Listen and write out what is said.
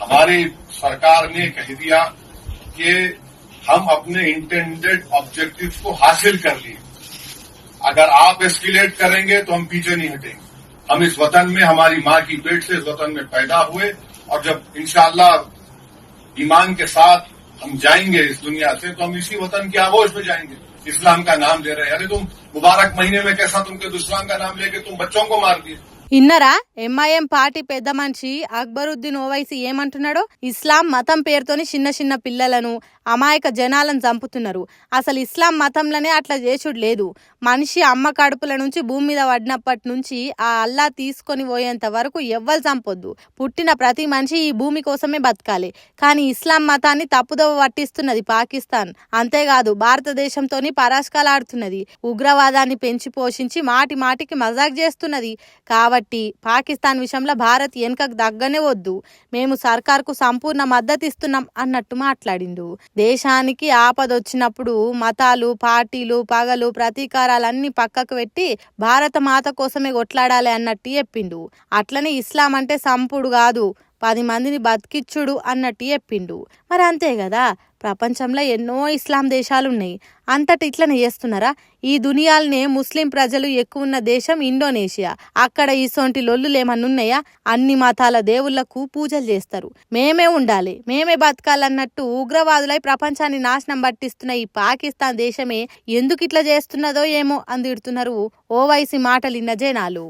हमारी सरकार ने कह दिया कि हम अपने इंटेंडेड ऑब्जेक्टिव्स को हासिल कर लिए। अगर आप एस्केलेट करेंगे तो हम पीछे नहीं हटेंगे। हम इस वतन में हमारी माँ की पेट से इस वतन में पैदा हुए और जब इंशाअल्लाह ईमान के साथ हम जाएंगे इस दुनिया से तो हम इसी वतन की आगोश में जाएंगे। इस्लाम का नाम ले रहे हैं। अरे तुम मुबारक महीने में कैसा तुमके इस्लाम का नाम लेके तुम बच्चों को मार दिए। ఇన్నరా ఎంఐఎం పార్టీ పెద్ద మనిషి అక్బరుద్దీన్ ఓవైసీ ఏమంటున్నాడో? ఇస్లాం మతం పేరుతోని చిన్న చిన్న పిల్లలను అమాయక జనాలను చంపుతున్నారు. అసలు ఇస్లాం మతంలోనే అట్లా చేసుడు లేదు. మనిషి అమ్మ కడుపుల నుంచి భూమి మీద పడినప్పటి నుంచి ఆ అల్లా తీసుకొని పోయేంత వరకు ఎవ్వరు చంపొద్దు. పుట్టిన ప్రతి మనిషి ఈ భూమి కోసమే బతకాలి. కానీ ఇస్లాం మతాన్ని తప్పుదోవ పట్టిస్తున్నది పాకిస్తాన్. అంతేకాదు భారతదేశంతోని పరాస్కాలాడుతున్నది. ఉగ్రవాదాన్ని పెంచి పోషించి మాటి మాటికి మజాక్ చేస్తున్నది. కాబట్టి పాకిస్తాన్ విషయంలో భారత్ వెనుకకు దగ్గనే వద్దు. మేము సర్కార్కు సంపూర్ణ మద్దతు ఇస్తున్నాం అన్నట్టు మాట్లాడిండు. దేశానికి ఆపదొచ్చినప్పుడు మతాలు, పార్టీలు, పగలు, ప్రతీకారాలన్నీ పక్కకు పెట్టి భారత మాత కోసమే కొట్లాడాలి అన్నట్టు చెప్పిండు. అట్లనే ఇస్లాం అంటే సంపుడు కాదు, 10 మందిని బతికిచ్చుడు అన్నట్టు చెప్పిండు. మరి అంతే కదా, ప్రపంచంలో ఎన్నో ఇస్లాం దేశాలున్నాయి. అంతటి ఇట్లనే చేస్తున్నారా? ఈ దునియాలనే ముస్లిం ప్రజలు ఎక్కువ ఉన్న దేశం ఇండోనేషియా. అక్కడ ఇసొంటి లొల్లులు ఏమన్నా ఉన్నాయా? అన్ని మతాల దేవుళ్లకు పూజలు చేస్తారు. మేమే ఉండాలి, మేమే బతకాలన్నట్టు ఉగ్రవాదులై ప్రపంచాన్ని నాశనం పట్టిస్తున్న ఈ పాకిస్తాన్ దేశమే ఎందుకు ఇట్లా చేస్తున్నదో ఏమో అందిడుతున్నారు ఓవైసీ మాటలిన్న జనాలు.